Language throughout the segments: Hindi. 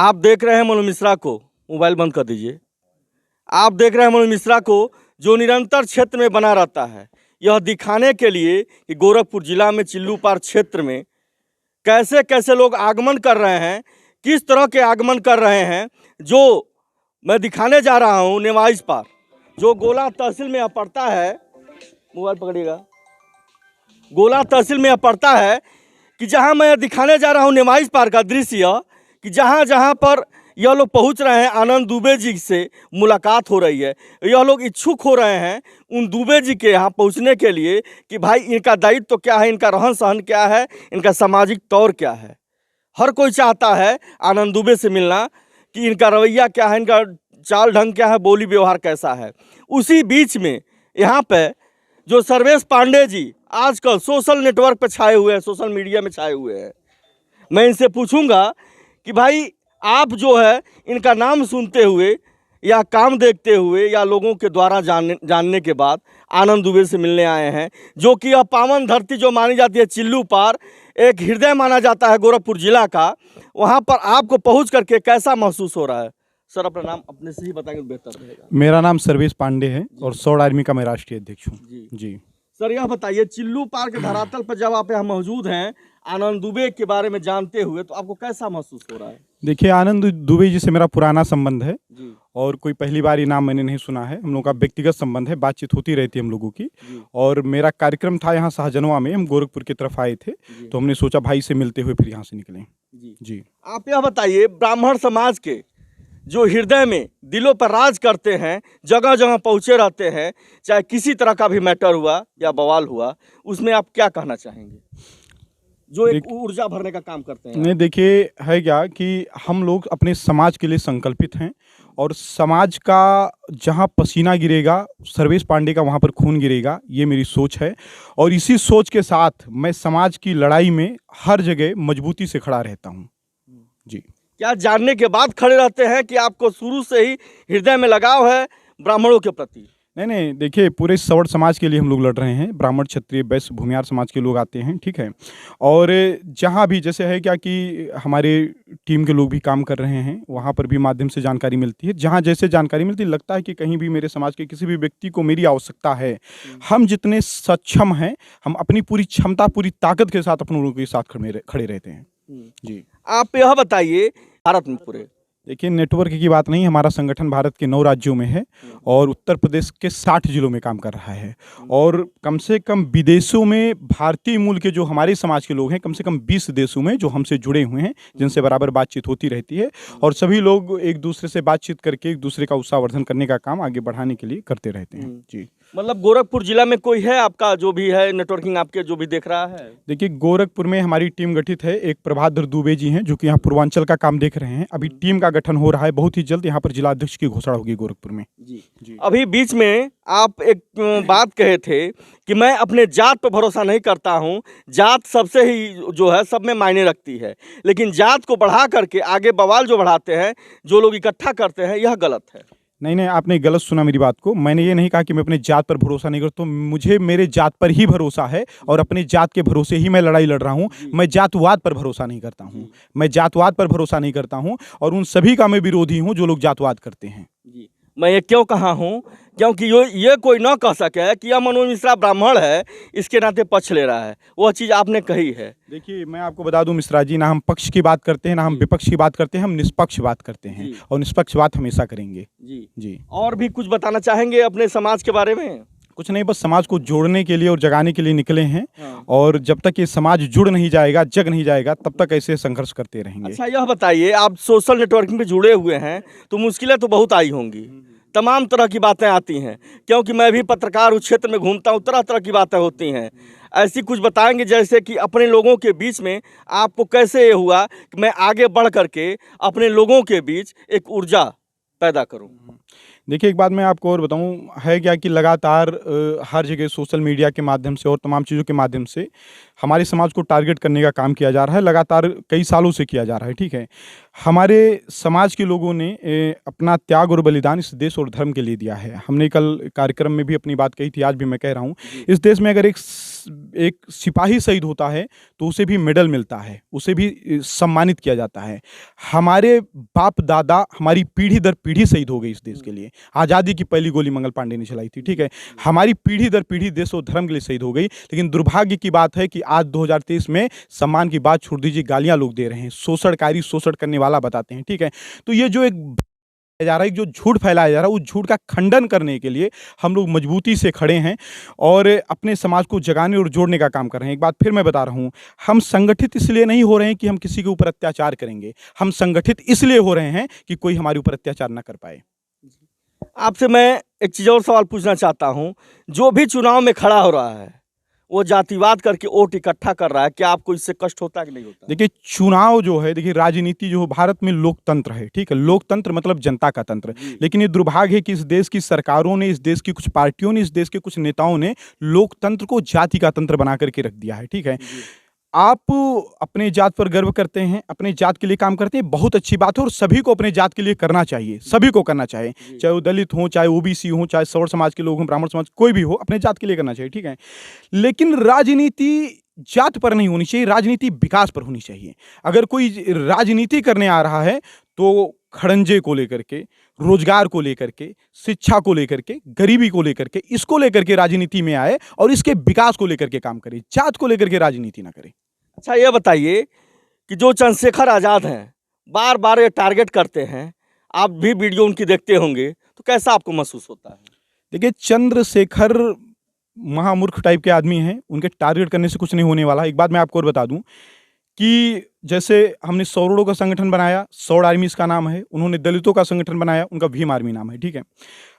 आप देख रहे हैं मनोज मिश्रा को, मोबाइल बंद कर दीजिए। आप देख रहे हैं मनोज मिश्रा को जो निरंतर क्षेत्र में बना रहता है, यह दिखाने के लिए कि गोरखपुर जिला में चिल्लूपार क्षेत्र में कैसे कैसे लोग आगमन कर रहे हैं, किस तरह के आगमन कर रहे हैं, जो मैं दिखाने जा रहा हूं। नेवाइज पार जो गोला तहसील में पड़ता है, मोबाइल पकड़िएगा, गोला तहसील में पड़ता है कि जहां मैं दिखाने जा रहा हूं नेवाइज पार का दृश्य, कि जहां जहां पर यह लोग पहुंच रहे हैं, आनंद दुबे जी से मुलाकात हो रही है। यह लोग इच्छुक हो रहे हैं उन दुबे जी के यहाँ पहुंचने के लिए कि भाई इनका दायित्व तो क्या है, इनका रहन सहन क्या है, इनका सामाजिक तौर क्या है। हर कोई चाहता है आनंद दुबे से मिलना, कि इनका रवैया क्या है, इनका चाल ढंग क्या है, बोली व्यवहार कैसा है। उसी बीच में यहाँ पे जो सर्वेश पांडे जी आजकल सोशल नेटवर्क पे छाए हुए हैं, सोशल मीडिया में छाए हुए हैं, मैं इनसे पूछूंगा कि भाई आप जो है इनका नाम सुनते हुए या काम देखते हुए या लोगों के द्वारा जानने के बाद आनंद दुबे से मिलने आए हैं, जो कि यह पावन धरती जो मानी जाती है चिल्लूपार, एक हृदय माना जाता है गोरखपुर जिला का, वहाँ पर आपको पहुँच करके कैसा महसूस हो रहा है? सर अपना नाम अपने से ही बताएंगे तो बेहतर रहेगा। मेरा नाम सर्वेश पांडे है और सौर आर्मी का मैं राष्ट्रीय अध्यक्ष हूँ। जी सर यह बताइए, चिल्लूपार के धरातल पर जब आप यहाँ मौजूद हैं, आनंद दुबे के बारे में जानते हुए, तो आपको कैसा महसूस हो रहा है? देखिए, आनंद दुबे जी से मेरा पुराना संबंध है जी। और कोई पहली बार ये नाम मैंने नहीं सुना है। हम लोगों का व्यक्तिगत संबंध है, बातचीत होती रहती है हम लोगों की। और मेरा कार्यक्रम था यहाँ शाहजनवा में, हम गोरखपुर की तरफ आए थे, तो हमने सोचा भाई से मिलते हुए फिर यहाँ से निकले। जी आप यह बताइए, ब्राह्मण समाज के जो हृदय में दिलों पर राज करते हैं, जगह जगह पहुँचे रहते हैं, चाहे किसी तरह का भी मैटर हुआ या बवाल हुआ, उसमें आप क्या कहना चाहेंगे, जो एक ऊर्जा भरने का काम करते हैं? नहीं, देखिए है क्या कि हम लोग अपने समाज के लिए संकल्पित हैं और समाज का जहां पसीना गिरेगा, सर्वेश पांडे का वहां पर खून गिरेगा, ये मेरी सोच है। और इसी सोच के साथ मैं समाज की लड़ाई में हर जगह मजबूती से खड़ा रहता हूं। जी। क्या जानने के बाद खड़े रहते हैं कि आपको शुरू से ही हृदय में लगाव है ब्राह्मणों के प्रति? नहीं, देखिए पूरे सवर्ण समाज के लिए हम लोग लड़ रहे हैं। ब्राह्मण, क्षत्रिय, वैश्य, भूमिहार समाज के लोग आते हैं, ठीक है। और जहाँ भी जैसे है क्या कि हमारे टीम के लोग भी काम कर रहे हैं, वहाँ पर भी माध्यम से जानकारी मिलती है। जहाँ जैसे जानकारी मिलती है, लगता है कि कहीं भी मेरे समाज के किसी भी व्यक्ति को मेरी आवश्यकता है, हम जितने सक्षम हैं, हम अपनी पूरी क्षमता, पूरी ताकत के साथ अपने लोगों के साथ खड़े रहते हैं। जी। आप यह बताइए, भारत में पूरे देखिए, नेटवर्क की बात नहीं, हमारा संगठन भारत के 9 राज्यों में है और उत्तर प्रदेश के 60 जिलों में काम कर रहा है। और कम से कम विदेशों में भारतीय मूल के जो हमारे समाज के लोग हैं, कम से कम 20 देशों में जो हमसे जुड़े हुए हैं, जिनसे बराबर बातचीत होती रहती है। और सभी लोग एक दूसरे से बातचीत करके एक दूसरे का उत्साहवर्धन करने का काम आगे बढ़ाने के लिए करते रहते हैं। जी। मतलब गोरखपुर जिला में कोई है आपका जो भी है नेटवर्किंग आपके जो भी देख रहा है? देखिए, गोरखपुर में हमारी टीम गठित है। एक प्रभात दुबे जी हैं जो कि यहाँ पूर्वांचल का काम देख रहे हैं। अभी टीम का गठन हो रहा है, बहुत ही जल्द यहाँ पर जिला अध्यक्ष की घोषणा होगी गोरखपुर में। जी। अभी बीच में आप एक बात कहे थे कि मैं अपने जात पर भरोसा नहीं करता हूँ, जात सबसे ही जो है सब में मायने रखती है, लेकिन जात को बढ़ा करके आगे बवाल जो बढ़ाते हैं, जो लोग इकट्ठा करते हैं, यह गलत है। नहीं, आपने गलत सुना मेरी बात को। मैंने ये नहीं कहा कि मैं अपने जात पर भरोसा नहीं करता, तो मुझे मेरे जात पर ही भरोसा है और अपने जात के भरोसे ही मैं लड़ाई लड़ रहा हूँ। मैं जातवाद पर भरोसा नहीं करता हूँ, मैं जातवाद पर भरोसा नहीं करता हूँ और उन सभी का मैं विरोधी हूँ जो लोग जातवाद करते हैं। जी। मैं ये क्यों कहा हूँ, क्योंकि ये कोई ना कह सके कि यह मनोज मिश्रा ब्राह्मण है, इसके नाते पक्ष ले रहा है, वह चीज़ आपने कही है। देखिए, मैं आपको बता दूं मिश्रा जी, ना हम पक्ष की बात करते हैं, ना हम विपक्ष की बात करते हैं, हम निष्पक्ष बात करते हैं और निष्पक्ष बात हमेशा करेंगे। जी। और भी कुछ बताना चाहेंगे अपने समाज के बारे में? कुछ नहीं, बस समाज को जोड़ने के लिए और जगाने के लिए निकले हैं। और जब तक ये समाज जुड़ नहीं जाएगा, जग नहीं जाएगा, तब तक ऐसे संघर्ष करते रहेंगे। अच्छा, यह बताइए, आप सोशल नेटवर्किंग पे जुड़े हुए हैं तो मुश्किलें तो बहुत आई होंगी, तमाम तरह की बातें आती हैं, क्योंकि मैं भी पत्रकार उस क्षेत्र में घूमता हूँ, तरह तरह की बातें होती हैं। ऐसी कुछ बताएंगे जैसे कि अपने लोगों के बीच में आपको कैसे ये हुआ कि मैं आगे बढ़ करके अपने लोगों के बीच एक ऊर्जा पैदा करूं? देखिए, एक बात मैं आपको और बताऊं, है क्या कि लगातार हर जगह सोशल मीडिया के माध्यम से और तमाम चीज़ों के माध्यम से हमारे समाज को टारगेट करने का काम किया जा रहा है, लगातार कई सालों से किया जा रहा है, ठीक है। हमारे समाज के लोगों ने अपना त्याग और बलिदान इस देश और धर्म के लिए दिया है। हमने कल कार्यक्रम में भी अपनी बात कही थी, आज भी मैं कह रहा हूँ, इस देश में अगर एक एक सिपाही शहीद होता है तो उसे भी मेडल मिलता है, उसे भी सम्मानित किया जाता है। हमारे बाप दादा, हमारी पीढ़ी दर पीढ़ी शहीद हो गई इस देश के लिए। आज़ादी की पहली गोली मंगल पांडे ने चलाई थी, ठीक है। हमारी पीढ़ी दर पीढ़ी देश और धर्म के लिए शहीद हो गई। लेकिन दुर्भाग्य की बात है कि आज 2023 में सम्मान की बात छोड़ दीजिए, गालियाँ लोग दे रहे हैं, शोषणकारी शोषण करने वाला बताते हैं, ठीक है। तो ये जो एक जा रहा है, जो झूठ फैलाया जा रहा है, उस झूठ का खंडन करने के लिए हम लोग मजबूती से खड़े हैं और अपने समाज को जगाने और जोड़ने का काम कर रहे हैं। एक बात फिर मैं बता रहा हूँ, हम संगठित इसलिए नहीं हो रहे हैं कि हम किसी के ऊपर अत्याचार करेंगे, हम संगठित इसलिए हो रहे हैं कि कोई हमारे ऊपर अत्याचार ना कर पाए। आपसे मैं एक चीज़ और सवाल पूछना चाहता हूँ, जो भी चुनाव में खड़ा हो रहा है वो जातिवाद करके वोट इकट्ठा कर रहा है, क्या आपको इससे कष्ट होता है कि नहीं होता? देखिए, चुनाव जो है, देखिए राजनीति जो है, भारत में लोकतंत्र है, ठीक है। लोकतंत्र मतलब जनता का तंत्र। लेकिन ये दुर्भाग्य है कि इस देश की सरकारों ने, इस देश की कुछ पार्टियों ने, इस देश के कुछ नेताओं ने लोकतंत्र को जाति का तंत्र बना करके रख दिया है, ठीक है। आप अपने जात पर गर्व करते हैं, अपने जात के लिए काम करते हैं, बहुत अच्छी बात है और सभी को अपने जात के लिए करना चाहिए, सभी को करना चाहिए, चाहे वो दलित हो, चाहे ओबीसी हो, चाहे सवर्ण समाज के लोग हों, ब्राह्मण समाज, कोई भी हो, अपने जात के लिए करना चाहिए, ठीक है। लेकिन राजनीति जात पर नहीं होनी चाहिए, राजनीति विकास पर होनी चाहिए। अगर कोई राजनीति करने आ रहा है तो खड़ंजे को लेकर के, रोजगार को लेकर के, शिक्षा को लेकर के, गरीबी को लेकर के, इसको लेकर के राजनीति में आए और इसके विकास को लेकर के काम करे, जात को लेकर के राजनीति ना करे। अच्छा, ये बताइए कि जो चंद्रशेखर आज़ाद हैं, बार बार ये टारगेट करते हैं, आप भी वीडियो उनकी देखते होंगे, तो कैसा आपको महसूस होता है? देखिए, चंद्रशेखर महामूर्ख टाइप के आदमी हैं, उनके टारगेट करने से कुछ नहीं होने वाला। एक बात मैं आपको और बता दूं कि जैसे हमने सौरों का संगठन बनाया, सौर आर्मी इसका नाम है, उन्होंने दलितों का संगठन बनाया, उनका भीम आर्मी नाम है, ठीक है।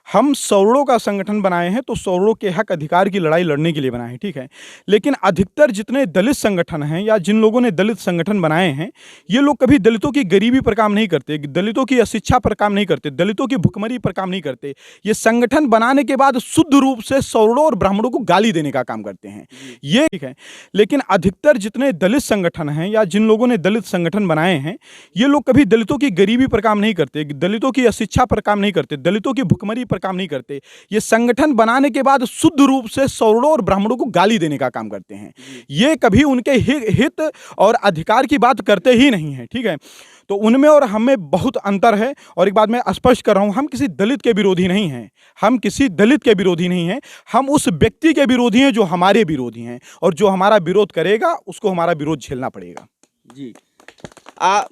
हम सौरों का संगठन बनाए हैं तो सौरों के हक अधिकार की लड़ाई लड़ने के लिए बनाए हैं, ठीक है। लेकिन अधिकतर जितने दलित संगठन हैं या जिन लोगों ने दलित संगठन बनाए हैं, ये लोग कभी दलितों की गरीबी पर काम नहीं करते, दलितों की अशिक्षा पर काम नहीं करते, दलितों की भुखमरी पर काम नहीं करते। ये संगठन बनाने के बाद शुद्ध रूप से सौरों और ब्राह्मणों को गाली देने का काम करते हैं, ये ठीक है। लेकिन अधिकतर जितने दलित संगठन हैं या जिन लोगों ने दलित संगठन बनाए हैं, ये लोग कभी दलितों की गरीबी पर काम नहीं करते, दलितों की अशिक्षा पर काम नहीं करते, दलितों की भुखमरी पर काम नहीं करते। ये संगठन बनाने के बाद शुद्ध रूप से सौरों और ब्राह्मणों को गाली देने का काम करते हैं। ये कभी उनके हित और अधिकार की बात करते ही नहीं है, ठीक है। तो उनमें और हमें बहुत अंतर है। और एक बात मैं स्पष्ट कर रहा हूं, हम किसी दलित के विरोधी नहीं हैं, हम किसी दलित के विरोधी नहीं हैं, हम उस व्यक्ति के विरोधी हैं जो हमारे विरोधी हैं, और जो हमारा विरोध करेगा उसको हमारा विरोध झेलना पड़ेगा। जी,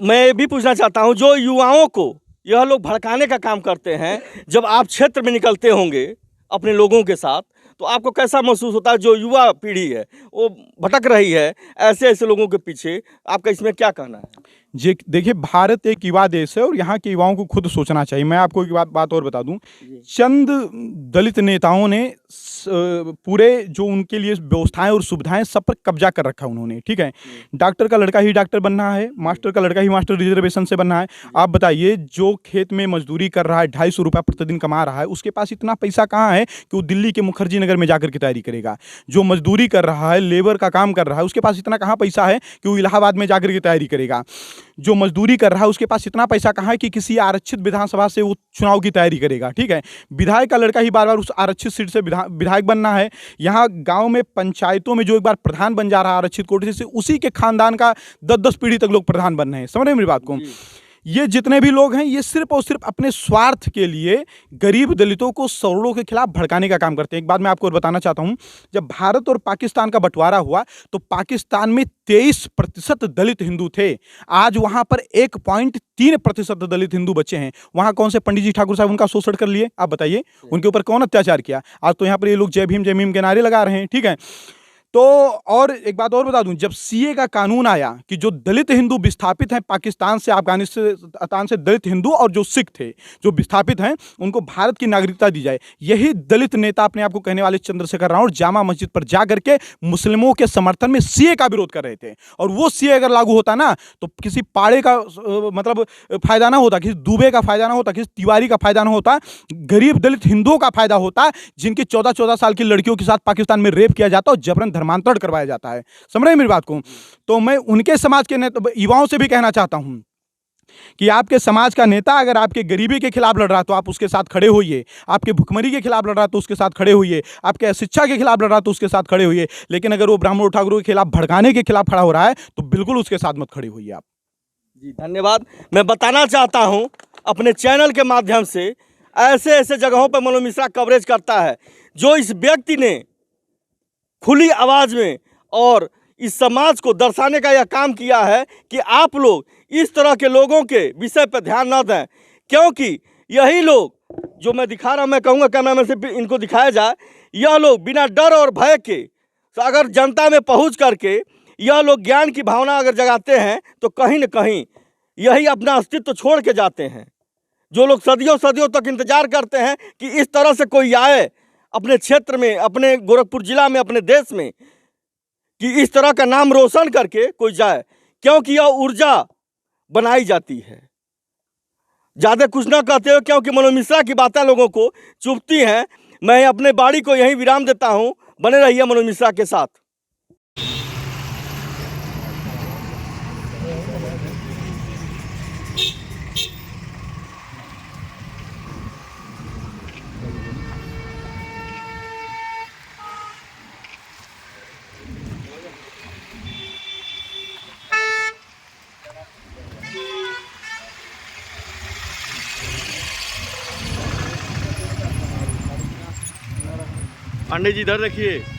मैं ये भी पूछना चाहता हूँ, जो युवाओं को यह लोग भड़काने का काम करते हैं, जब आप क्षेत्र में निकलते होंगे अपने लोगों के साथ, तो आपको कैसा महसूस होता है? जो युवा पीढ़ी है वो भटक रही है ऐसे ऐसे लोगों के पीछे, आपका इसमें क्या कहना है? जी, देखिए, भारत एक युवा देश है और यहाँ के युवाओं को खुद सोचना चाहिए। मैं आपको एक बात और बता दूं, चंद दलित नेताओं ने पूरे जो उनके लिए व्यवस्थाएं और सुविधाएं सब पर कब्जा कर रखा उन्होंने, ठीक है। डॉक्टर का लड़का ही डॉक्टर बनना है, मास्टर का लड़का ही मास्टर रिजर्वेशन से बनना है। आप बताइए, जो खेत में मजदूरी कर रहा है, 250 रुपये प्रतिदिन कमा रहा है, उसके पास इतना पैसा कहाँ है कि वो दिल्ली के मुखर्जी नगर में जाकर के तैयारी करेगा। जो मजदूरी कर रहा है, लेबर का काम कर रहा है, उसके पास इतना कहाँ पैसा है कि वो इलाहाबाद में जाकर के तैयारी करेगा। जो मजदूरी कर रहा है उसके पास इतना पैसा कहाँ है कि किसी आरक्षित विधानसभा से वो चुनाव की तैयारी करेगा, ठीक है। विधायक का लड़का ही बार बार उस आरक्षित सीट से विधायक बनना है। यहाँ गांव में पंचायतों में जो एक बार प्रधान बन जा रहा है आरक्षित कोटे से, उसी के खानदान का 10-10 पीढ़ी तक लोग प्रधान बन रहे हैं। समझ रहे हैं मेरी बात को? ये जितने भी लोग हैं, ये सिर्फ और सिर्फ अपने स्वार्थ के लिए गरीब दलितों को सौरों के खिलाफ भड़काने का काम करते हैं। एक बात मैं आपको बताना चाहता हूं, जब भारत और पाकिस्तान का बंटवारा हुआ तो पाकिस्तान में 23% दलित हिंदू थे। आज वहां पर 1.3% दलित हिंदू बचे हैं। वहां कौन से पंडित जी ठाकुर साहब उनका शोषण कर लिए? आप बताइए, उनके ऊपर कौन अत्याचार किया? आज तो यहाँ पर ये लोग जय भीम के नारे लगा रहे हैं, ठीक है। तो और एक बात और बता दूं, जब सीए का कानून आया कि जो दलित हिंदू विस्थापित हैं पाकिस्तान से, अफगानिस्तान से दलित हिंदू और जो सिख थे जो विस्थापित हैं, उनको भारत की नागरिकता दी जाए, यही दलित नेता अपने आप को कहने वाले चंद्रशेखर राव जामा मस्जिद पर जा करके मुस्लिमों के समर्थन में सीए का विरोध कर रहे थे। और वो सीए अगर लागू होता ना तो किसी पाड़े का मतलब फायदा ना होता, किसी दुबे का फायदा ना होता, किसी तिवारी का फायदा ना होता, गरीब दलित हिंदुओं का फायदा होता, जिनकी 14-14 साल की लड़कियों के साथ पाकिस्तान में रेप किया जाता और जबरन धर्मांतरण करवाया जाता है। समझ रहे हैं मेरी बात को? तो मैं उनके समाज के युवाओं से भी कहना चाहता हूं कि आपके समाज का नेता अगर आपके गरीबी के खिलाफ लड़ रहा तो आप उसके साथ खड़े होइए, आपके भुखमरी के खिलाफ लड़ रहा तो उसके साथ खड़े होइए, आपके अशिक्षा के खिलाफ लड़ रहा तो उसके साथ खड़े होइए। लेकिन अगर वो ब्राह्मण ठाकुरों के खिलाफ भड़काने के खिलाफ खड़ा हो रहा है तो बिल्कुल उसके साथ मत खड़े होइए आप। जी धन्यवाद। मैं बताना चाहता हूं अपने चैनल के माध्यम से, ऐसे ऐसे जगहों पर मनोज मिश्रा कवरेज करता है। जो इस व्यक्ति ने खुली आवाज़ में और इस समाज को दर्शाने का यह काम किया है कि आप लोग इस तरह के लोगों के विषय पर ध्यान न दें, क्योंकि यही लोग जो मैं दिखा रहा हूं, मैं कहूँगा कैमरामैन से इनको दिखाया जाए, यह लोग बिना डर और भय के अगर जनता में पहुँच करके यह लोग ज्ञान की भावना अगर जगाते हैं तो कहीं न कहीं यही अपना अस्तित्व छोड़ के जाते हैं। जो लोग सदियों सदियों तक इंतजार करते हैं कि इस तरह से कोई आए अपने क्षेत्र में, अपने गोरखपुर जिला में, अपने देश में, कि इस तरह का नाम रोशन करके कोई जाए, क्योंकि यह ऊर्जा बनाई जाती है। ज़्यादा कुछ ना कहते हो क्योंकि मनोज मिश्रा की बातें लोगों को चुभती हैं। मैं अपने बाड़ी को यहीं विराम देता हूं। बने रहिए मनोज मिश्रा के साथ। पांडे जी इधर देखिए।